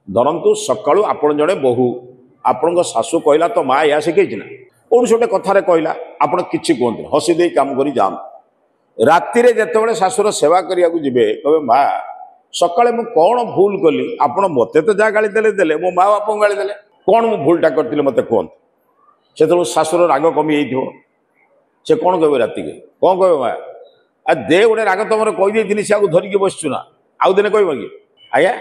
ଧରନ୍ତୁ ସକାଳୁ ଆପଣ ଜଣେ ବୋହୂ, ଆପଣଙ୍କ ଶାଶୁ କହିଲା ତ ମା ଏହା ଶିଖେଇଛି ନା, କୌଣସି ଗୋଟେ କଥାରେ କହିଲା, ଆପଣ କିଛି କୁହନ୍ତୁ, ହସି ଦେଇ କାମ କରି ଯାଆନ୍ତୁ। ରାତିରେ ଯେତେବେଳେ ଶାଶୁର ସେବା କରିବାକୁ ଯିବେ କହିବେ ମା ସକାଳେ ମୁଁ କ'ଣ ଭୁଲ କଲି, ଆପଣ ମୋତେ ତ ଯାହା ଗାଳି ଦେଲେ ମୋ ମା ବାପାଙ୍କୁ ଗାଳି ଦେଲେ, କ'ଣ ମୁଁ ଭୁଲଟା କରିଥିଲି ମୋତେ କୁହନ୍ତୁ। ସେତେବେଳକୁ ଶାଶୁର ରାଗ କମିଯାଇଥିବ। ସେ କ'ଣ କହିବେ ରାତିକି, କ'ଣ କହିବେ ମା ଦେ ଗୋଟେ ରାଗ ତମର କହିଦେଇଥିଲି ସେ ଆଉ ଧରିକି ବସିଛୁ ନା, ଆଉ ଦିନେ କହିବ କି? ଆଜ୍ଞା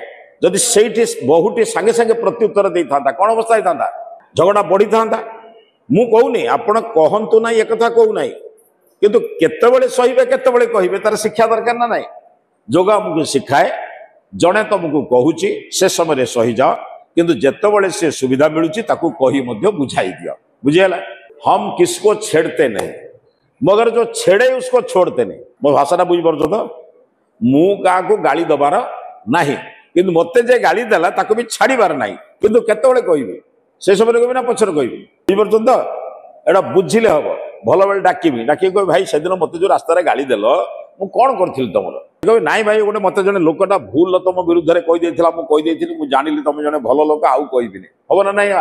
ଯଦି ସେଇଠି ବହୁଟି ସାଙ୍ଗେ ସାଙ୍ଗେ ପ୍ରତ୍ୟୁତ୍ତର ଦେଇଥାନ୍ତା କ'ଣ ଅବସ୍ଥା ହେଇଥାନ୍ତା? ଝଗଡ଼ା ବଢ଼ିଥାନ୍ତା। ମୁଁ କହୁନି ଆପଣ କହନ୍ତୁ ନାହିଁ, ଏକଥା କହୁନାହିଁ, କିନ୍ତୁ କେତେବେଳେ ସହିବେ କେତେବେଳେ କହିବେ ତାର ଶିକ୍ଷା ଦରକାର ନା ନାହିଁ। ଯୋଗ ଆମକୁ ଶିଖାଏ ଜଣେ ତମକୁ କହୁଛି ସେ ସମୟରେ ସହିଯାଅ, କିନ୍ତୁ ଯେତେବେଳେ ସେ ସୁବିଧା ମିଳୁଛି ତାକୁ କହି ମଧ୍ୟ ବୁଝାଇ ଦିଅ। ବୁଝିଗଲା? ହମ କିସको ଛେଡ଼ତେ नहीं मगर जो छेड़े उसको छोड़ते नहीं। मो भाषाटा बुझिपारुଛ ତ? ମୁଁ କାହାକୁ ଗାଳି ଦେବାର ନାହିଁ, କିନ୍ତୁ ମୋତେ ଯେ ଗାଳି ଦେଲା ତାକୁ ବି ଛାଡ଼ିବାର ନାହିଁ, କିନ୍ତୁ କେତେବେଳେ କହିବି ସେ ସମୟରେ କହିବି ନା ପଛରେ କହିବି? ବୁଝିପାରୁଛନ୍ତି ତ? ଏଇଟା ବୁଝିଲେ ହବ। ଭଲ ବେଳେ ଡାକିବି, ଡାକିକି କହିବି ଭାଇ ସେଦିନ ମୋତେ ଯୋଉ ରାସ୍ତାରେ ଗାଳି ଦେଲ ମୁଁ କ'ଣ କରିଥିଲି ତମର? କହିବି ନାଇଁ ଭାଇ ଗୋଟେ ମୋତେ ଜଣେ ଲୋକଟା ଭୁଲ ତମ ବିରୁଦ୍ଧରେ କହିଦେଇଥିଲା, ମୁଁ କହିଦେଇଥିଲି, ମୁଁ ଜାଣିଲି ତମେ ଜଣେ ଭଲ ଲୋକ, ଆଉ କହିବିନି। ହବ ନା ନାଇଁ?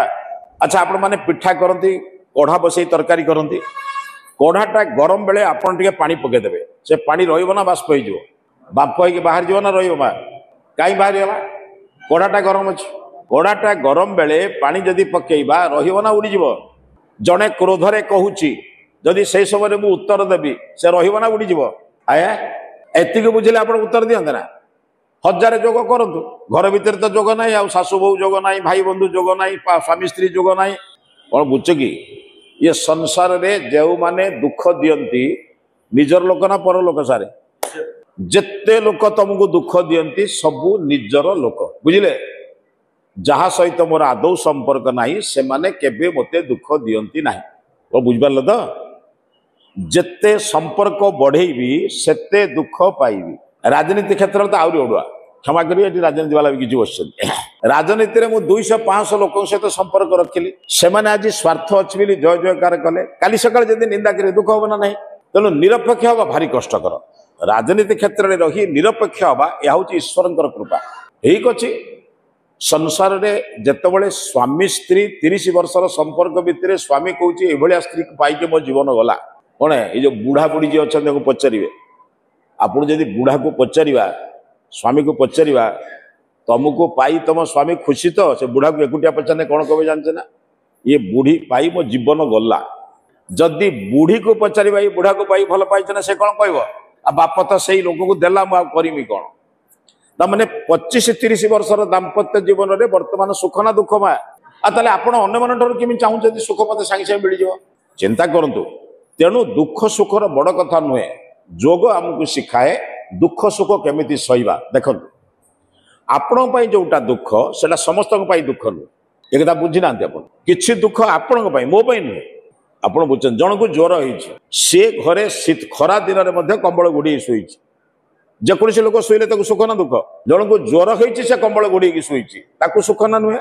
ଆଚ୍ଛା ଆପଣମାନେ ପିଠା କରନ୍ତି, କଢ଼ା ବସେଇ ତରକାରୀ କରନ୍ତି, କଢ଼ାଟା ଗରମ ବେଳେ ଆପଣ ଟିକେ ପାଣି ପକେଇଦେବେ, ସେ ପାଣି ରହିବ ନା ବାଷ୍ପ ହେଇଯିବ? ବାମ୍ଫ ହେଇକି ବାହାରି ଯିବ ନା ରହିବ? ମା କାହିଁ ବାହାରିଗଲା? କଢ଼ାଟା ଗରମ ଅଛି। କଢ଼ାଟା ଗରମ ବେଳେ ପାଣି ଯଦି ପକେଇବା ରହିବ ନା ଉଡ଼ିଯିବ? ଜଣେ କ୍ରୋଧରେ କହୁଛି, ଯଦି ସେଇ ସମୟରେ ମୁଁ ଉତ୍ତର ଦେବି ସେ ରହିବ ନା ଉଡ଼ିଯିବ? ଆଜ୍ଞା ଏତିକି ବୁଝିଲେ ଆପଣ ଉତ୍ତର ଦିଅନ୍ତେ ନା? ହଜାରେ ଯୋଗ କରନ୍ତୁ, ଘର ଭିତରେ ତ ଯୋଗ ନାହିଁ, ଆଉ ଶାଶୁ ବୋହୂ ଯୋଗ ନାହିଁ, ଭାଇ ବନ୍ଧୁ ଯୋଗ ନାହିଁ, ସ୍ୱାମୀ ସ୍ତ୍ରୀ ଯୋଗ ନାହିଁ। କ'ଣ ବୁଝୁଛ କି? ये संसार रे जो माने दुख दियंती निजर लोक ना पर लोक? सारे जिते लोक तुमको दुख दियंती सबू निजर लोक। बुझिले? जहा सहित मोर आदौ संपर्क नाही से माने केबे मते दुख दियंती नाही। वो बुझिपारल तो? जिते संपर्क बढ़ेबी सेते दुख पाइबी। राजनीति क्षेत्र तो आहरी ओडुआ, क्षमा करिए राजनीति वाला भी किसी बसुँच। राजनीति में मुझे 200-500 लोक सहित संपर्क रखिली, से आज स्वार्थ अच्छी बोली जय जयकार कले, काली सकाଳେ जब निंदा करें दुख हम ना नहीं। तेणु निरपेक्ष हवा भारी कष्टकर। राजनीति क्षेत्र में रही निरपेक्ष हवा यह हूँ ईश्वर कृपा। ठीक अच्छे संसार में जितेबाला स्वामी स्त्री 30 वर्षर संपर्क भितर स्वामी कौच ये स्त्री पाई मो जीवन गला कौन ये जो बुढ़ा बुढ़ी जी अच्छा पचारे आप बुढ़ा को पचारा स्वामी को पचारा तुमको पाई तुम स्वामी खुशी तो से बुढ़ा को एकुटिया पचारे कौन कहे जानते ना ये बुढ़ी पाई मो जीवन गला। जदि बुढ़ी को पचार ये बुढ़ा को पाई भल पाई ना से कौन कह बाप तो से लोक को देला मुझे कौन तमें 25-30 वर्षर दाम्पत्य जीवन में बर्तमान सुख ना दुख मा ताले आपण अन्य मन केमी चाहूँ सुख मत सांगे सांगे मिल जाओ चिंता करूँ। तेणु दुख सुखर बड़ कथा नुहे, जोग आमको शिखाए दुख सुख केमिति सहिबा। देखो आपण जोटा दुख से समस्त दुख नुहे, एक बुझी ना कि दुख आपण मो नुहे। आप बुझे जन को ज्वर सी घरे खरा दिन में कंबल घोड़ी शोई जेकोसी लोक शोले सुख ना दुख? जन को ज्वर होती से कंबल घोड़ी शोई सुख ना नुहे।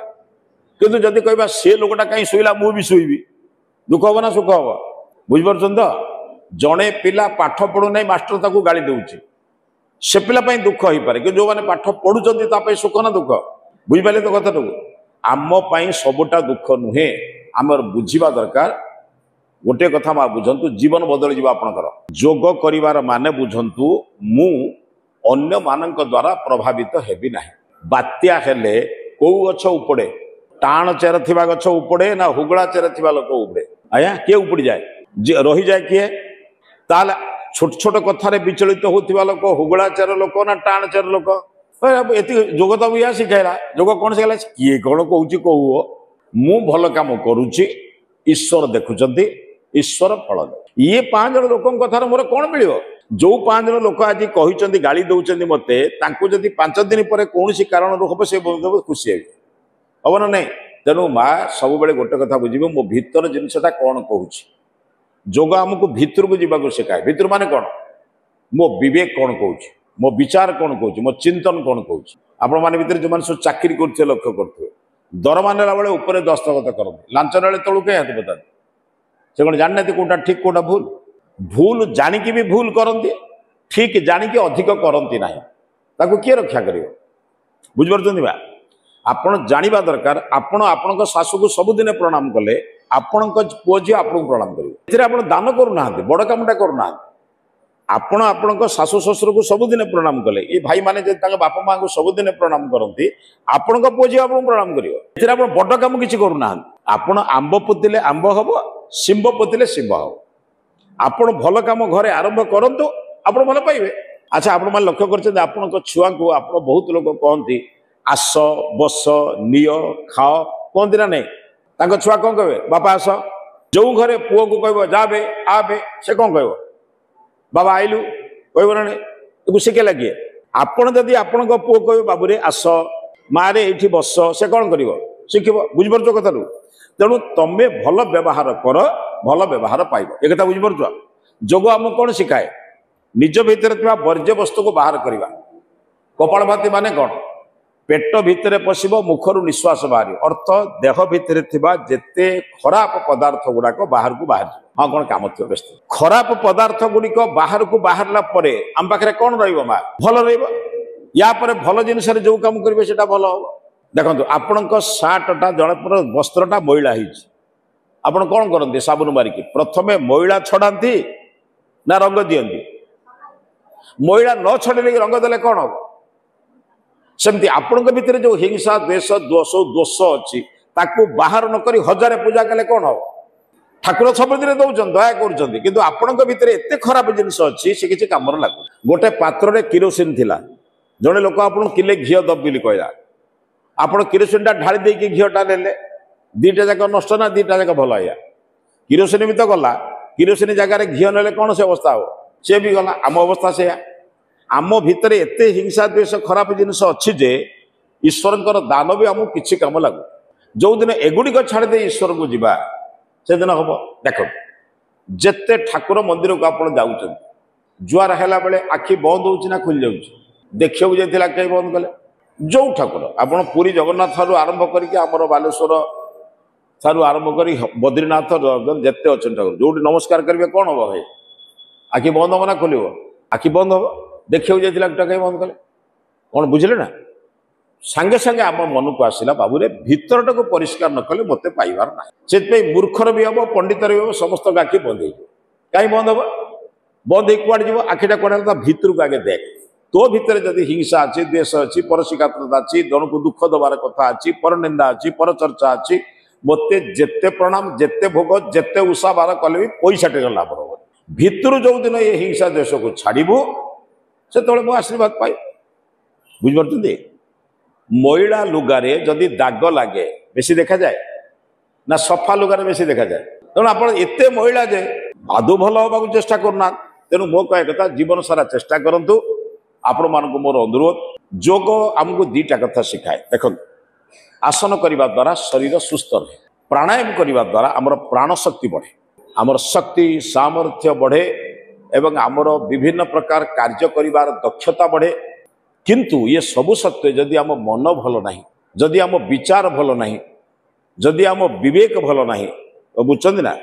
किंतु जदि कहबा सी लोकटा कहीं शोला मुझे शोबी दुख हम ना सुख हम? बुझिपार तो? जड़े पिला पाठ पढ़ू ना मास्टर ताकू गाड़ी दौर से पिला दुख हो पारे कि जो मैंने पाठ पढ़ुं सुख ना दुख? बुझिपारे तो कथा आम सबुटा दुख नुहे। आम बुझा दरकार गोटे कथा मा बुझंतु जीवन बदल जीवा आपनकर जोग करिवार माने बुझंतु मु अन्य मानक द्वारा प्रभावित हेबी नाही। बात्या हेले को गछ उपड़े टाण चेर थिबा गछ उपड़े ना हुगला चेर थिबा लोक उपड़े? आया के उपड़ी जाए रही जाए किए? ताले छोट छोट कथारे विचलित होतिबा लोक हुगला चेर लोक ना टाण चेर लोक? एति जोग तो या शिखाइला जोग कौन शिखाइला किए कौन कहूँ कहू मु भल काम करुच्ची ईश्वर देखुचंती ईश्वर फल दे। ये 5 जन लोक कथार मोर कौन मिल? जो 5 जन लोक आज कहते गाड़ी दौरान मत जदि 5 दिन पर कौन कारण हम से खुशी हम ना नहीं। तेणु माँ सब बेले गोटे कथा बुझे मो भीतर जिनसा कौन कहूँ। जोग आमको भितर को जावाक शिखाए। भितर माने कौन? मो विवेक कौन कहूँ, मो विचार कौन कहूँ, मो चिंतन कौन कहूँ। आपण मैंने भीतर जो सब चाकरी करते लक्ष्य करते दरमा नेला बेले ऊपर दस्तखत करते लांच ना तलू कहीं हाथ बताते से कौन जाना कौटा ठीक कौटा भूल? भूल जानिकी भी भूल करती, ठीक जानिकी अधिक करती ना किए रक्षा कर? बुझिपार? ଆପଣ ଜାଣିବା ଦରକାର ଆପଣ ଆପଣଙ୍କ ଶାଶୁକୁ ସବୁଦିନେ ପ୍ରଣାମ କଲେ ଆପଣଙ୍କ ପୁଅ ଝିଅ ଆପଣଙ୍କୁ ପ୍ରଣାମ କରିବେ। ଏଥିରେ ଆପଣ ଦାନ କରୁନାହାନ୍ତି, ବଡ଼ କାମଟା କରୁନାହାନ୍ତି। ଆପଣ ଆପଣଙ୍କ ଶାଶୁ ଶ୍ୱଶୁରକୁ ସବୁଦିନେ ପ୍ରଣାମ କଲେ, ଏ ଭାଇମାନେ ଯଦି ତାଙ୍କ ବାପା ମାଆଙ୍କୁ ସବୁଦିନେ ପ୍ରଣାମ କରନ୍ତି ଆପଣଙ୍କ ପୁଅ ଝିଅ ଆପଣଙ୍କୁ ପ୍ରଣାମ କରିବ। ଏଥିରେ ଆପଣ ବଡ଼ କାମ କିଛି କରୁନାହାନ୍ତି। ଆପଣ ଆମ୍ବ ପୋତିଲେ ଆମ୍ବ ହବ, ଶିମ୍ବ ପୋତିଲେ ଶିମ୍ବ ହବ। ଆପଣ ଭଲ କାମ ଘରେ ଆରମ୍ଭ କରନ୍ତୁ, ଆପଣ ଭଲ ପାଇବେ। ଆଚ୍ଛା, ଆପଣମାନେ ଲକ୍ଷ୍ୟ କରିଛନ୍ତି ଆପଣଙ୍କ ଛୁଆଙ୍କୁ ଆପଣ ବହୁତ ଲୋକ କହନ୍ତି ଆସ ବସ ନିଅ ଖାଅ, କହନ୍ତି ନା ନାଇଁ? ତାଙ୍କ ଛୁଆ କଣ କହିବେ? ବାପା ଆସ। ଯୋଉ ଘରେ ପୁଅକୁ କହିବ ଯା ବେ ଆ ବେ, ସେ କଣ କହିବ? ବାବା ଆଇଲୁ କହିବ ନା ନାଇଁ? ତାକୁ ଶିଖେଇଲା କିଏ? ଆପଣ ଯଦି ଆପଣଙ୍କ ପୁଅ କହିବେ ବାବୁରେ ଆସ, ମାରେ ଏଇଠି ବସ, ସେ କଣ କରିବ? ଶିଖିବ। ବୁଝିପାରୁଛ କଥାରୁ? ତେଣୁ ତମେ ଭଲ ବ୍ୟବହାର କର, ଭଲ ବ୍ୟବହାର ପାଇବ। ଏ କଥା ବୁଝିପାରୁଛ? ଯୋଗ ଆମକୁ କଣ ଶିଖାଏ? ନିଜ ଭିତରେ ଥିବା ବର୍ଜ୍ୟବସ୍ତୁକୁ ବାହାର କରିବା। କପାଳଭାତି ମାନେ କଣ? ପେଟ ଭିତରେ ପଶିବ, ମୁଖରୁ ନିଶ୍ୱାସ ବାହାରିବ। ଅର୍ଥ ଦେହ ଭିତରେ ଥିବା ଯେତେ ଖରାପ ପଦାର୍ଥ ଗୁଡାକ ବାହାରକୁ ବାହାରିଯିବ। ହଁ, କଣ କାମ ଥିବ ବ୍ୟସ୍ତ। ଖରାପ ପଦାର୍ଥ ଗୁଡିକ ବାହାରକୁ ବାହାରିଲା ପରେ ଆମ ପାଖରେ କଣ ରହିବ? ମା ଭଲ ରହିବ। ୟା ପରେ ଭଲ ଜିନିଷରେ ଯୋଉ କାମ କରିବେ ସେଟା ଭଲ ହବ। ଦେଖନ୍ତୁ, ଆପଣଙ୍କ ସାର୍ଟଟା ଜଣଙ୍କର ବସ୍ତ୍ରଟା ମଇଳା ହେଇଛି, ଆପଣ କଣ କରନ୍ତି? ସାବୁନ ମାରିକି ପ୍ରଥମେ ମଇଳା ଛଡାନ୍ତି ନା ରଙ୍ଗ ଦିଅନ୍ତି? ମଇଳା ନ ଛଡେଇଲେ ରଙ୍ଗ ଦେଲେ କଣ ହବ? ସେମିତି ଆପଣଙ୍କ ଭିତରେ ଯୋଉ ହିଂସା ଦ୍ୱେଷ ଦୋଷ ଅଛି ତାକୁ ବାହାର ନ କରି ହଜାରେ ପୂଜା କଲେ କଣ ହବ? ଠାକୁର ସବୁଦିନେ ଦଉଛନ୍ତି, ଦୟା କରୁଛନ୍ତି, କିନ୍ତୁ ଆପଣଙ୍କ ଭିତରେ ଏତେ ଖରାପ ଜିନିଷ ଅଛି ସେ କିଛି କାମରେ ଲାଗୁନି। ଗୋଟେ ପାତ୍ରରେ କିରୋସିନ ଥିଲା, ଜଣେ ଲୋକ ଆପଣଙ୍କୁ କିଲେ ଘିଅ ଦବ ବୋଲି କହିଲା, ଆପଣ କିରୋସିନଟା ଢାଳି ଦେଇକି ଘିଅଟା ନେଲେ, ଦିଟା ଯାକ ନଷ୍ଟ ନା ଦିଟା ଯାକ ଭଲ? ଆଜ୍ଞା, କିରୋସିନ ବି ତ ଗଲା, କିରୋସିନ ଜାଗାରେ ଘିଅ ନେଲେ କଣ ସେ ଅବସ୍ଥା ହବ? ସେ ବି ଗଲା। ଆମ ଅବସ୍ଥା ସେଇଆ। ଆମ ଭିତରେ ଏତେ ହିଂସା ଦ୍ୱେଷ ଖରାପ ଜିନିଷ ଅଛି ଯେ ଈଶ୍ୱରଙ୍କର ଦାନ ବି ଆମକୁ କିଛି କାମ ଲାଗୁ। ଯୋଉଦିନ ଏଗୁଡ଼ିକ ଛାଡ଼ି ଦେଇ ଈଶ୍ୱରକୁ ଯିବା ସେଦିନ ହବ। ଦେଖନ୍ତୁ, ଯେତେ ଠାକୁର ମନ୍ଦିରକୁ ଆପଣ ଯାଉଛନ୍ତି, ଜୁଆର ହେଲା ବେଳେ ଆଖି ବନ୍ଦ ହଉଛି ନା ଖୋଲି ଯାଉଛି? ଦେଖିବାକୁ ଯାଇଥିଲା କେହି ବନ୍ଦ କଲେ? ଯୋଉ ଠାକୁର ଆପଣ ପୁରୀ ଜଗନ୍ନାଥ ଠାରୁ ଆରମ୍ଭ କରିକି ଆମର ବାଲେଶ୍ୱର ଠାରୁ ଆରମ୍ଭ କରି ବଦ୍ରୀନାଥ ଯେତେ ଅଛନ୍ତି ଠାକୁର, ଯୋଉଠି ନମସ୍କାର କରିବେ କଣ ହବ? ଭାଇ ଆଖି ବନ୍ଦ ହବ ନା ଖୋଲିବ? ଆଖି ବନ୍ଦ ହବ। ଦେଖିବାକୁ ଯାଇଥିଲା କାହିଁ ବନ୍ଦ କଲେ? କଣ ବୁଝିଲେ ନା? ସାଙ୍ଗେ ସାଙ୍ଗେ ଆମ ମନକୁ ଆସିଲା, ବାବୁରେ ଭିତରଟାକୁ ପରିଷ୍କାର ନ କଲେ ମୋତେ ପାଇବାର ନାହିଁ। ସେଥିପାଇଁ ମୂର୍ଖର ବି ହବ, ପଣ୍ଡିତର ବି ହବ, ସମସ୍ତଙ୍କ ଆଖି ବନ୍ଦ ହେଇଯିବ। କାହିଁ ବନ୍ଦ ହବ? ବନ୍ଦ ହେଇକି କୁଆଡେ ଯିବ? ଆଖିଟା କୁଆଡେ ହେଲା? ତା ଭିତରକୁ ଆଗେ ଦେଖ। ତୋ ଭିତରେ ଯଦି ହିଂସା ଅଛି, ଦ୍ୱେଷ ଅଛି, ପରଶିକାତ୍ରତା ଅଛି, ଜଣକୁ ଦୁଃଖ ଦେବାର କଥା ଅଛି, ପରନିନ୍ଦା ଅଛି, ପରଚର୍ଚ୍ଚା ଅଛି, ମୋତେ ଯେତେ ପ୍ରଣାମ, ଯେତେ ଭୋଗ, ଯେତେ ଉଷା ବାର କଲେ ବି ପଇସାଟେ ଲାଭ ହବ। ଭିତରୁ ଯୋଉଦିନ ଏ ହିଂସା ଦ୍ୱେଷକୁ ଛାଡ଼ିବୁ ସେତେବେଳେ ମୁଁ ଆଶୀର୍ବାଦ ପାଇବି। ବୁଝିପାରୁଛନ୍ତି? ମଇଳା ଲୁଗାରେ ଯଦି ଦାଗ ଲାଗେ ବେଶୀ ଦେଖାଯାଏ ନା ସଫା ଲୁଗାରେ ବେଶୀ ଦେଖାଯାଏ? ତେଣୁ ଆପଣ ଏତେ ମଇଳା ଯେ ଆଦୌ ଭଲ ହବାକୁ ଚେଷ୍ଟା କରୁନାହାନ୍ତି। ତେଣୁ ମୋ କହିବା କଥା, ଜୀବନ ସାରା ଚେଷ୍ଟା କରନ୍ତୁ। ଆପଣମାନଙ୍କୁ ମୋର ଅନୁରୋଧ, ଯୋଗ ଆମକୁ ଦିଟା କଥା ଶିଖାଏ। ଦେଖନ୍ତୁ, ଆସନ କରିବା ଦ୍ୱାରା ଶରୀର ସୁସ୍ଥ ରହେ, ପ୍ରାଣାୟାମ କରିବା ଦ୍ୱାରା ଆମର ପ୍ରାଣ ଶକ୍ତି ବଢ଼େ, ଆମର ଶକ୍ତି ସାମର୍ଥ୍ୟ ବଢ଼େ ଏବଂ ଆମର ବିଭିନ୍ନ ପ୍ରକାର କାର୍ଯ୍ୟ କରିବାର ଦକ୍ଷତା ବଢ଼େ। କିନ୍ତୁ ଇଏ ସବୁ ସତ୍ତ୍ୱେ ଯଦି ଆମ ମନ ଭଲ ନାହିଁ, ଯଦି ଆମ ବିଚାର ଭଲ ନାହିଁ, ଯଦି ଆମ ବିବେକ ଭଲ ନାହିଁ, ବୁଝୁଛନ୍ତି ନା,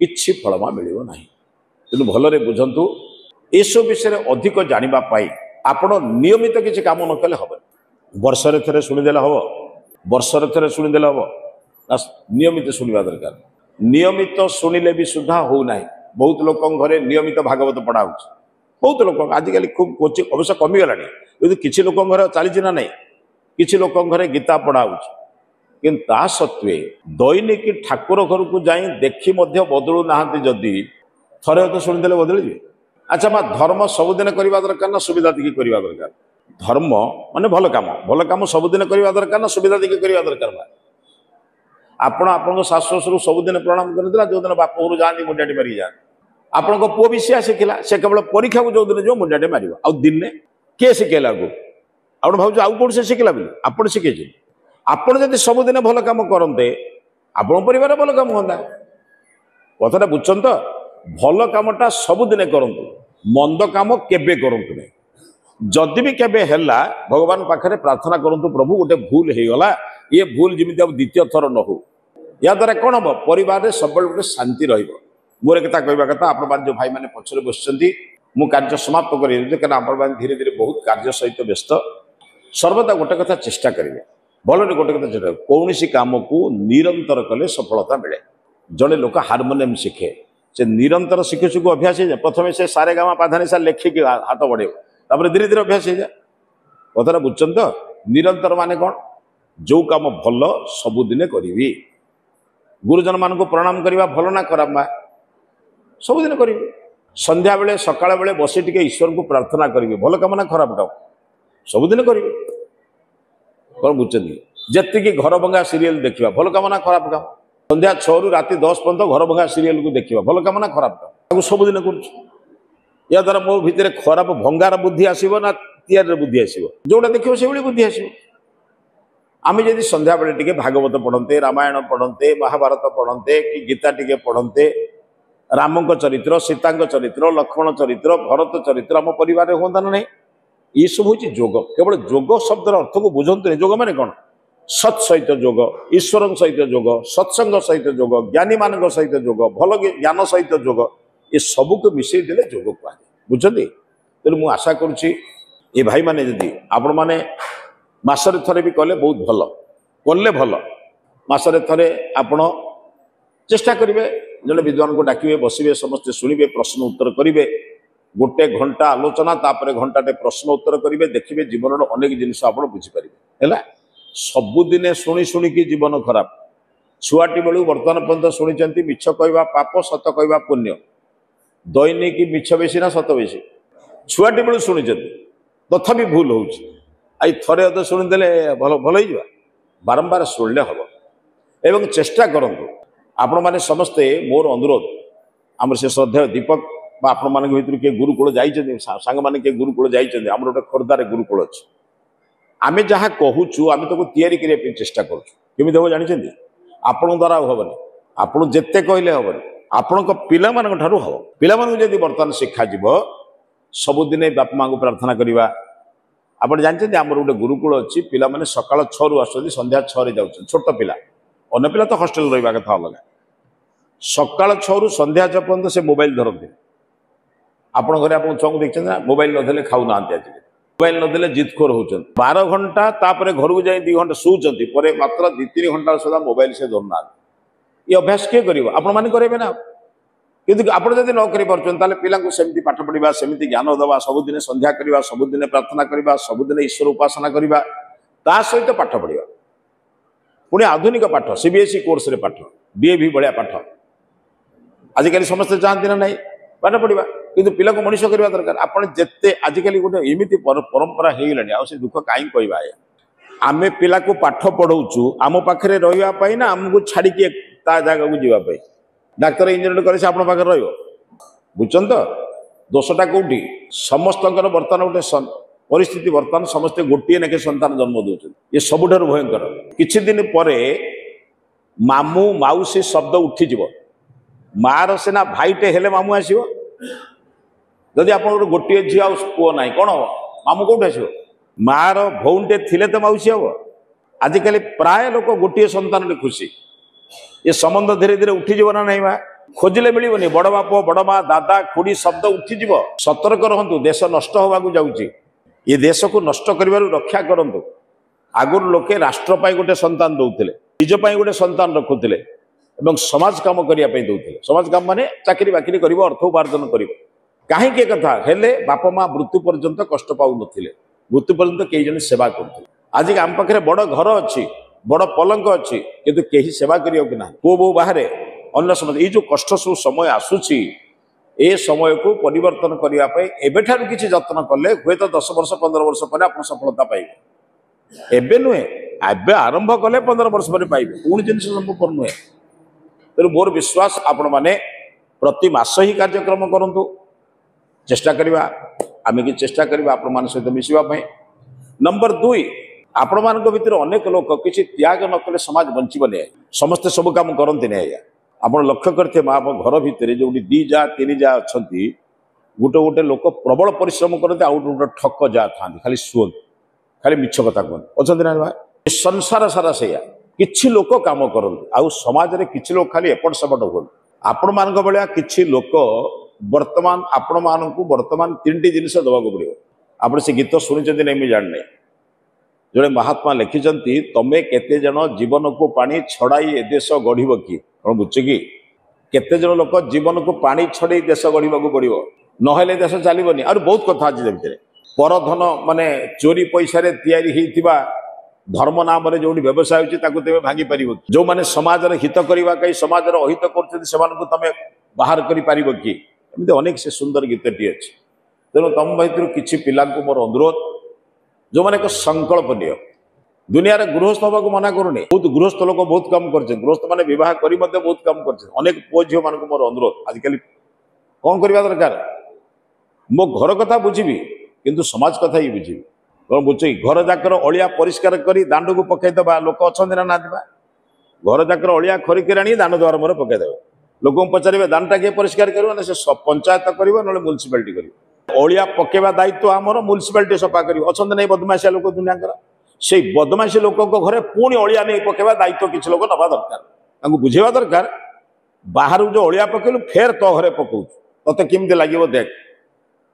କିଛି ଫଳମା ମିଳିବ ନାହିଁ। ତେଣୁ ଭଲରେ ବୁଝନ୍ତୁ। ଏସବୁ ବିଷୟରେ ଅଧିକ ଜାଣିବା ପାଇଁ ଆପଣ ନିୟମିତ କିଛି କାମ ନ କଲେ ହବନି। ବର୍ଷରେ ଥରେ ଶୁଣିଦେଲେ ହବ? ବର୍ଷରେ ଥରେ ଶୁଣିଦେଲେ ହବ ନା ନିୟମିତ ଶୁଣିବା ଦରକାର? ନିୟମିତ ଶୁଣିଲେ ବି ସୁଦ୍ଧା ହଉନାହିଁ। ବହୁତ ଲୋକଙ୍କ ଘରେ ନିୟମିତ ଭାଗବତ ପଢା ହଉଛି, ବହୁତ ଲୋକ ଆଜିକାଲି ଖୁବ୍ କୋଚିଂ ଅବଶ୍ୟ କମିଗଲାଣି, କିନ୍ତୁ କିଛି ଲୋକଙ୍କ ଘରେ ଚାଲିଛି ନା ନାହିଁ? କିଛି ଲୋକଙ୍କ ଘରେ ଗୀତା ପଢା ହଉଛି, କିନ୍ତୁ ତା ସତ୍ତ୍ୱେ ଦୈନିକ ଠାକୁର ଘରକୁ ଯାଇ ଦେଖି ମଧ୍ୟ ବଦଳୁ ନାହାନ୍ତି। ଯଦି ଥରେ ତ ଶୁଣିଦେଲେ ବଦଳିଯିବେ? ଆଚ୍ଛା ମା, ଧର୍ମ ସବୁଦିନ କରିବା ଦରକାର ନା ସୁବିଧା ଦେଖି କରିବା ଦରକାର? ଧର୍ମ ମାନେ ଭଲ କାମ, ଭଲ କାମ ସବୁଦିନ କରିବା ଦରକାର ନା ସୁବିଧା ଦେଖି କରିବା ଦରକାର? ମା, ଆପଣ ଆପଣଙ୍କ ଶାଶୁ ଶ୍ୱଶୁରକୁ ସବୁଦିନ ପ୍ରଣାମ କରିଦେଲା, ଯୋଉଦିନ ବାପ ଘରୁ ଯାଆନ୍ତି ମୁଣ୍ଡିଆଟି ମାରିକି ଯାଆନ୍ତି। ଆପଣଙ୍କ ପୁଅ ବି ସେଆ ଶିଖିଲା, ସେ କେବଳ ପରୀକ୍ଷାକୁ ଯୋଉଦିନ ଯିବ ମୁଣ୍ଡିଆଟେ ମାରିବ। ଆଉ ଦିନେ କିଏ ଶିଖେଇଲା? ଆପଣ ଭାବୁଛୁ ଆଉ କୋଉଠି ସେ ଶିଖିଲା ବୋଲି? ଆପଣ ଶିଖେଇଛନ୍ତି। ଆପଣ ଯଦି ସବୁଦିନ ଭଲ କାମ କରନ୍ତେ ଆପଣଙ୍କ ପରିବାର ଭଲ କାମ ହୁଅନ୍ତା। କଥାଟା ବୁଝୁଛନ୍ତି ତ? ଭଲ କାମଟା ସବୁଦିନେ କରନ୍ତୁ, ମନ୍ଦ କାମ କେବେ କରନ୍ତୁ ନାହିଁ। ଯଦି ବି କେବେ ହେଲା, ଭଗବାନ ପାଖରେ ପ୍ରାର୍ଥନା କରନ୍ତୁ, ପ୍ରଭୁ ଗୋଟେ ଭୁଲ ହେଇଗଲା, ଇଏ ଭୁଲ ଯେମିତି ଆଉ ଦ୍ୱିତୀୟ ଥର ନ ହଉ। ଏହା ଦ୍ୱାରା କ'ଣ ହବ? ପରିବାରରେ ସବୁବେଳେ ଗୋଟେ ଶାନ୍ତି ରହିବ। ମୋର କଥା କହିବା କଥା, ଆପଣମାନେ ଯେଉଁ ଭାଇମାନେ ପଛରେ ବସିଛନ୍ତି, ମୁଁ କାର୍ଯ୍ୟ ସମାପ୍ତ କରିଦେଉଛି, କାରଣ ଆପଣମାନେ ଧୀରେ ଧୀରେ ବହୁତ କାର୍ଯ୍ୟ ସହିତ ବ୍ୟସ୍ତ। ସର୍ବଦା ଗୋଟେ କଥା ଚେଷ୍ଟା କରିବେ, भल गोटे कथा कौन कम को निरंतर कले सफलता मिले जड़े लोक हारमोनियम शिखे से निरंतर शिखु शिखु अभ्यास हो जाए प्रथम से सारे गामा पाधानी सा लेखिक हाथ बढ़े धीरे धीरे अभ्यास हो जाए कथा बुझुन तो निरंतर माने कौन जो कम भल सबुदिने करी गुरुजन मान को प्रणाम करवा भल ना खराब मा सबुदिन करी संध्या बेले सकाळ बेले बसी टिके ईश्वर को प्रार्थना करी भल कम ना खराब काम सबुदिन करी कौन बुझे जी घर भंगा सीरियल देखा भल कम ना खराब काम संध्या 6 रु राति 10 पर्यंत घर भंगा सीरियल को देखा भल कम ना खराब काम सबुदिन कर द्वारा मो भितर खराब भंगार बुद्धि आसो ना तैयार बुद्धि आसो जोटा देखिए से बुद्धि आसो आम जब संध्या बेले टिके भागवत पढ़ते रामायण पढ़ते महाभारत पढ़ते कि गीता टिके पढ़ते रामक चरित्र सीता चरित्र लक्ष्मण चरित्र भरत चरित्र आम परिवार हुआ ना नहीं ये सब हूँ जोग केवल जोग शब्दर अर्थ को बुझंतु जोग माने कौन सत् सहित जोग ईश्वर सहित जोग सत्संग सहित जोग ज्ञानी मान सहित जोग भल ज्ञान सहित जोग ये सबू को मिसई देले जोग कह बुझे तेणु मुझे आशा करुच्ची भाई मैंने जदि आपण मैंने मासरे थरे भी कले बहुत भल कले भल मासरे थरे आपण चेष्टा करेंगे जड़े विद्वान को डाकिबे बसबे समस्ते शुणवे प्रश्न उत्तर करेंगे गोटे घंटा आलोचना तापर घंटाटे प्रश्न उत्तर करेंगे देखिए जीवन अनेक जिन आप बुझीपारे है सबुदिने शुणी शुणिकी जीवन खराब छुआटी बेलू बर्तमान पर्यंत शुणी मिछ कहवा पाप सत कहवा पुण्य दैनिक मिछ बेसी ना सत बेसी छुआटी बेलू शुणी तथापि भूल हो थे अदे शुणीदे भल भल हो बारंबार शुणिले हम एवं चेष्टा करूँ आपण मैंने समस्ते मोर अनुरोध आम से श्रद्धेय दीपक आपण मान भर किए गुरुकूल जाइए सांग मैंने किए गुरुकूल जाइए आम गोटे खोर्धार गुरुकूल अच्छे आम जहाँ कहूँ आम तो तैयारी करने चेष्टा करें हम जानते आपण द्वारा हेनी आपड़ जिते कहले हेनी आपण पिला हम पिला जब बर्तमान शिक्षा जीव सबुदिने बापा माँ को प्रार्थना करवा आप जानते आम गोटे गुरुकूल अच्छी पिला माने सकाळ 6 रु आस संध्या 6 रे जाउछन छोट पिला अन्य पिला तो हॉस्टेल रहा कथा अलग सकाळ 6 रु संध्या 6 पर्यंत से मोबाइल धरते आपण घरे आप छुआ देखते ना मोबाइल नदेले खाऊ ना आज मोबाइल नदेले जितखोर होचन 12 घंटा तापर घर को जाए 2 घंटा शोचंती परे मात्र 2-3 घंटा सुधा मोबाइल से धरना ये अभ्यास किए करिवो आपण माने करेबे ना किंतु आपण जदि न करि परछन ताले पिला को सेमति पाठ पढिबा सेमति ज्ञान दबा सबुदिने संध्या करबा सबुदिने प्रार्थना करबा सबुदिने ईश्वर उपासना करबा ता सहित पाठ पढिबा पुणी आधुनिक पाठ सीबीएसई कोर्स रे पाठ डीएवी भलिया पाठ आजिकल समस्त जानती ना नहीं पाठ पढ़ा किंतु पिला को मनुष्य करवा दरकार आपण जेते आजिकल गोटे एमती परंपरा हो गलानी आ से दुख कहीं कहवा आमे पिला को पाठ पढ़ाऊँ आम पाखे रही ना आमको छाड़ी ता जगह को जीवाई डाक्तर इंजीनियर करे आप पाखे रही बुझन तो दोषटा कौटी समस्त बर्तमान गोटे परिस्थिति बर्तमान समस्ते गोटे लेखे संतान जन्म दौरान ये सबुठ भयंकर किछि दिन पर मामू माउसी शब्द उठीज मार सीना भाईटे हेले मामू आसो जदि आप गोटे झी आ पुओ ना कौन हम मामू कौट आस मार भौणटे थिले तो मौसी हम आजिकल प्राय लोक गोटे संतान खुशी ये संबंध धीरे धीरे उठीज ना नहीं माँ खोजिले मिलनी बड़ बाप बड़ माँ दादा खुड़ी शब्द उठीज सतर्क रहतु देश नष्ट होगा जाऊँगी ये देश को नष्ट कर रक्षा करूँ आगुरी लोके राष्ट्र गोटे संतान दौले निजपाई गोटे संतान रखुले एवं समाज काम करने दौले समाज काम माने चाकरी बाकरी कर अर्थ उपार्जन कर कहीं कथा हेले बापा माँ मृत्यु पर्यंत कष्ट पाऊ नथिले मृत्यु पर्यंत कई जन सेवा करते आज आम पाखे बड़ घर अच्छी बड़ पलंक अच्छी किंतु कहीं सेवा करने ना पुओ बो बाहर अन्य समय ये जो कष्ट सब समय आसूची ए समय को परिवर्तन करने एबेठारु किछि जत्न कले हुए तो 10 वर्ष 15 वर्ष पर आप सफलता पाइबे एबे नुहे एबे आरंभ कले 15 वर्ष पर पाइबे पुणी जिनिस संभव नुहे तेणु मोर विश्वास आपण माने प्रति मास ही कार्यक्रम करंतु चेष्टा करवा आम कि चेष्टा करवा आपण मान सहित मिसवा नंबर 2 आपण मान भीतर अनेक लोक किसी त्याग न कले समाज बंचबनी समस्ते सब काम करते नहीं आप लक्ष्य करते आप घर भितर जो 2 जा 3 जा अच्छा गोटे गोटे लोक प्रबल परिश्रम करते आउ गोटे ठक जा था खाली शुअ खाली मिछ कथा कहते अच्छा ना भाई संसार सारा से किछि लोक काम करते आउ समाज रे किछि लोक खाली एपट सेपट हुए आपण मान भाया किछि लोक वर्तमान आपण मान को वर्तमान 3टी जिनिस दवाक पड़ो आप से गीत शुणी नहीं मुझे जाने जड़े महात्मा लिखिं तमें केते जन जीवन को पानी छड़ाई ए देश गढ़ कि कौन बुझे कि केते जन लोक जीवन को पानी छड़ाई देश गढ़ा पड़ो नहले देश चलनी और बहुत कथा अच्छी भितर परधन माने चोरी पैसा या धर्म नाम जो व्यवसाय होते भांगी पार जो मैंने समाज हित करने कहीं समाज अहित कर तमें बाहर कर कि अनेक से सुंदर गीतटी अच्छी तेणु तुम भर किसी पिला मोर अनुरोध जो मैंने एक संकल्प नियो दुनिया रे गृहस्थ होगा मना करूनी बहुत गृहस्थ लोग बहुत कम करते गृहस्थ मैंने बह कर बहुत कम करते अनेक पुओ झील मान मोर अनुरोध आजिकल कौन करवा दरकार मो घर कथा बुझी किंतु समाज कथा ही बुझी कौन बुझे घर जाकर अलिया परिष्कार कर दांड को पकईदे लोक अच्छा ना घर जाकर अलिया खरिकी आनी दांड द्वार मोर पकईदे लोक पचारे दांडा किए परिष्कार कर पंचायत कर म्यूनिसिपालिटी कर अलिया पकेवा दायित्व आमर म्यूनिसिपालिटी सफा कर अच्छा नहीं बदमाशिया लोक दुनिया से बदमाशी लोक घरे पुणी अलिया नहीं पकेवा दायित्व किसी लोग नवा दरकार बुझेवा दरकार बाहर जो अलिया पकेलु फेर तो घरे पकाऊ ते केमती लगे देख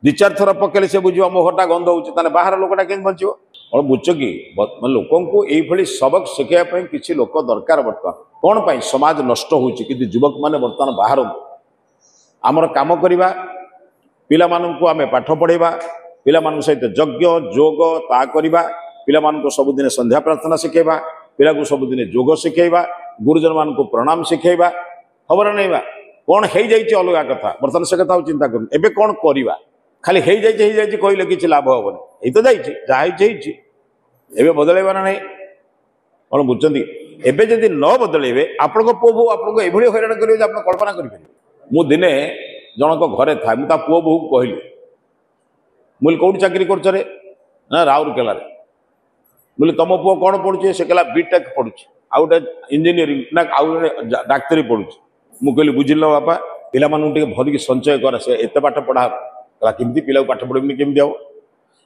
दि चार थर पकेले से बुझ मो घरटा गंध हो बाहर लोकटा केम बचो और बुझ कि लोक ये सबक शिखाई किसी लोक दरकार बर्तमान कौन पाई समाज नष्ट होची कि युवक मैंने बर्तमान बाहर आमर काम करवा पिला मानू आम पाठ पढ़ेबा पिला मानू सहित यज्ञ जोग ता करवा पिला मानू सबुदिन संध्या प्रार्थना शिखेबा पिला को सबुदिन जोग शिखेबा गुरुजन मान को प्रणाम शिखेबा खबर नहीं कौन हो जाइए अलग कथा बर्तमान से कथा चिंता कर एबे कौन करवा खाली हो जाइए कहले किसी लाभ हेनी यही तो जाइए बदलैबा ना नहीं कौन बुझे एबे जदि न बदलैबे आपण पुओ बो आपको ये हैरान करेंगे आप कल्पना करें मु दिने जनक घरे था मुझे पुओ बोहू कहली मुझे कौट चाकरी कर ना राउरकेला बोले तुम पुओ कौन पढ़ुचे से कहला बीटेक पढ़ुचे आउ गोटे इंजीनियरिंग ना आउ डाक्तरी पढ़ुचे मुझे कहली बुझिल बापा पिला भरिक संचय कर से एत पाठ पढ़ा केमती पिला पाठ पढ़ेनि केमती हम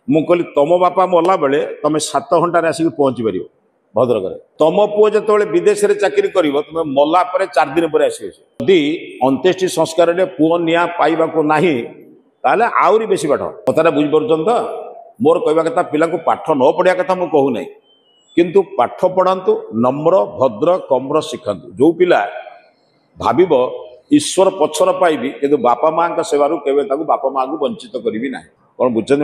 मुझे कहली तुम बापा मरला बेले तुम 7 घंटे आसिक पहुँची पार भद्रक तुम पुओ जो विदेश में चाकरी कर तुम मल्ला 4 दिन पर आसि अंत्येष्टि संस्कार में पुओ निया पाइबा ना ताले आउरी बेसी पाठ कथा बुझीपार तो मोर कहवा कथा पिला को पाठ न पढ़िया कथा मुझे कहूना किंतु पाठ पढ़ातु नम्र भद्र कम्र शिखतु जो पिला भाव ईश्वर पछर पाइबी कि बापा माँ सेवारू केवे बापा माँ को वंचित करी ना कौन बुझे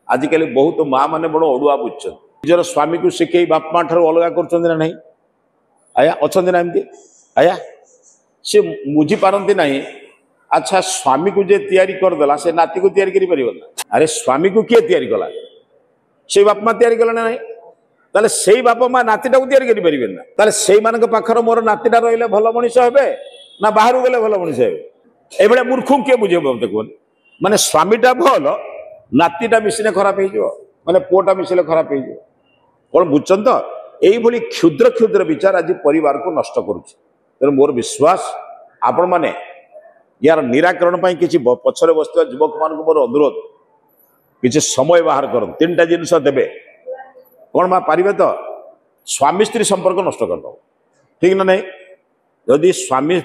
आजिकल बहुत माँ मैंने बड़ अड़ुआ बुझे निजर स्वामी को शिखे बाप माँ ठार अलग कर ना आया अच्छा ना एमती आया सी बुझी पारती ना अच्छा स्वामी को जे तैयारी करदेला से नाती को तैयारी करी परिबो ना अरे स्वामी को किए तैयारी कला से बाप माँ तैयारी कला ना ताले से बापा माँ नातीटा को तैयारी करी परिबे ना ताले से मानक पाखर मोर नातीटा रहिले भल मनीष हेबे ना बाहर गले भल मनीष हेबे एबळे मूर्ख किए बुझेबो मते कोन माने स्वामीटा भल नातीटा मिसिने खराब हो माने पुओटा मिसिले खराब हो कौन बुझछन तो एई भली क्षुद्र क्षुद्र विचार आज परिवार को नष्ट करूछ तेणु मोर विश्वास आपण माने यार निराकरण किसी पछरे बसता युवक मान मोर अनुरोध किसी समय बाहर कर 3टा जिनस देवे कौन माँ पारे तो स्वामी स्त्री संपर्क नष्ट करद ठीक ना नहीं जदि स्वामी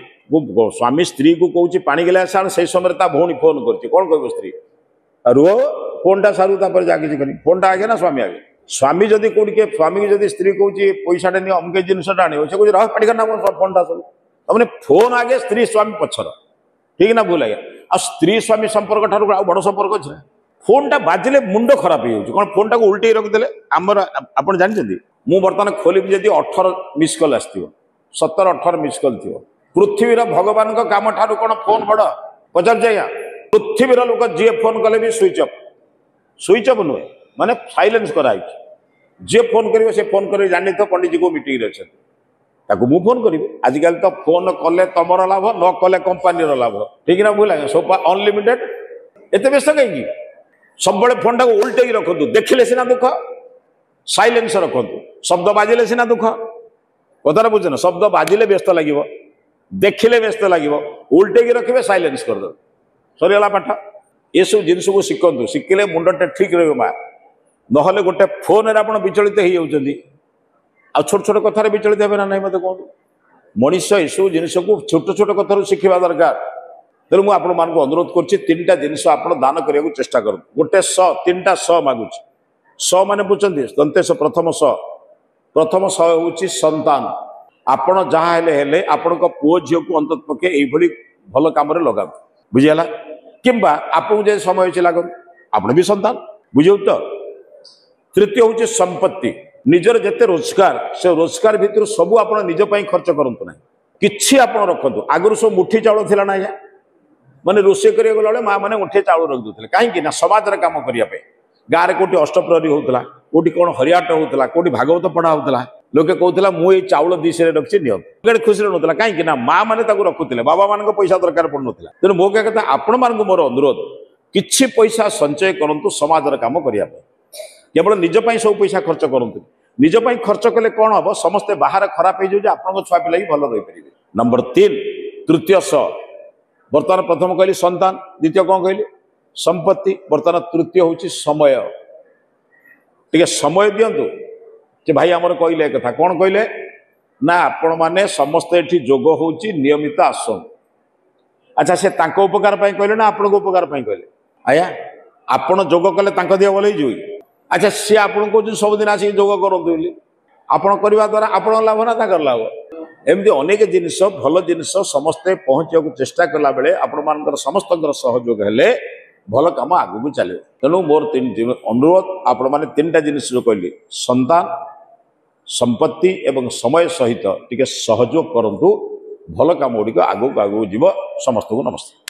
स्त्री को कौच पानी गिलास आण से समय भौणी फोन कर कौन कह स्त्री रुह फोनटा सारू जाकि कर फोनटा आगे ना स्वामी आगे स्वामी जदि कौट किए स्वामी की स्त्री कौच पैसाटा नहीं अमके जिनसा आने से कह पाटी करना फोनटा सब तमें फोन आगे स्त्री स्वामी पछर ठीक ना भूल आज्ञा आ स्त्री स्वामी संपर्क ठार बड़ संपर्क अच्छे फोनटा बाजिले मुंड खराब हो फोन टाक उल्टे रखिदे आमर आप जानते मुझे बर्तमान खोलि जदि 18 मिस कल आस 17-18 मिस कल थी पृथ्वीर भगवान काम ठार कौन फोन बड़ पचार आज्ञा पृथ्वीर लोक जी फोन कले भी स्विच अफ नुहे माने साइलेंस कराई जी फोन कर फोन कर जानी तो पंडित जी को मीटिंग अच्छे ताकू मु फोन करी आजिकल तो फोन कले तुमर लाभ न कले कंपानी लाभ ठीक ना भूल सब अनलिमिटेड एत व्यस्त कहीं सब फोन टाक उल्टे रखु देखिले सीना दुख साइलेंस रखु शब्द बाजिले सीना दुख कथा बुझे शब्द बाजिले व्यस्त लगे देखिले व्यस्त लगे उल्टे रखिए साइलेंस करदे सरीगला पाठ ये सब जिन को शिखु शिखिले मुंडटा ठीक रही माँ ना गोटे फोन आप विचलित हो जाती आ छोट छोट कथार विचलित हे ना नहीं मत कहूँ मनीष यू जिनस को छोट छोट कथार शिखा दरकार तेणु मुझे आपण अनुरोध कर 3टा जिनस आप दान करने को चेष्टा कर गोटे 100 3टा 100 मागुच स माने बुझुଛନ୍ତି दन्तेश प्रथम स होउची संतान आपण जहाँ हेले आपण पुओ झील को अंत पक्षे यही भल कम लगा बुझीगला किंबा आपको जो समय अच्छे लग आपण भी संतान बुझे तो। तृतीय हूँ संपत्ति निजर जिते रोजगार से रोजगार भितर सबू आप निजपाई खर्च करूँ ना कि आप रखु आगुरी सब मुठी चाउल थी ना माने रोषे कर गला माँ मैंने मुठे चाउल रख दूसरे कहीं समाज कम करने गाँव में कौटी अष्टप्रहरी होता कौटी कौन हरियाट होता कौटी भागवत पढ़ा होता लोके कहते मुझे चाउल दिशे रखी नि खुशी ना कहीं माँ मैंने रखुले बाबा मान पैसा दरकार पड़ ना तेणु मो क्या कहता आपण मान मोर अनुरोध किछि पैसा संचय करूँ समाज कम करने केवल निजपाई सब पैसा खर्च करूँ निजपाई खर्च कले कौन हम समस्ते बाहर खराब हो जाए आप छुआ पिला भल रही पारे। नंबर 3 तृतीय स बर्तमान प्रथम कहली संतान द्वितीय कौन कहली संपत्ति बर्तमान तृतीय हूँ समय टे समय दिंतु कि भाई आमर कहले कथा कौन कहले ना आपण मैंने समस्ते ये जोग हूँ नियमित आसन अच्छा से उपकार कहले ना आपण उपकार कहले आया आपण जोग कले दिह भल हो अच्छा सी आपन कह सबुदिन आसिक जोग करूँ आपण करने द्वारा आपण लाभ ना लाभ एमती अनेक जिनिस भल जिनिस समस्ते पहुँचा चेष्टा कला बेले आपण मान समस्त सहयोग हेले भल कम आगू चलो। तेणु मोर अनुरोध आपण मैंने 3टा जिनिस जो कहली संतान संपत्ति एवं समय सहित टिके सहयोग करंतु भल काम गुड़िक आगू आगू जीव। समस्त को नमस्ते।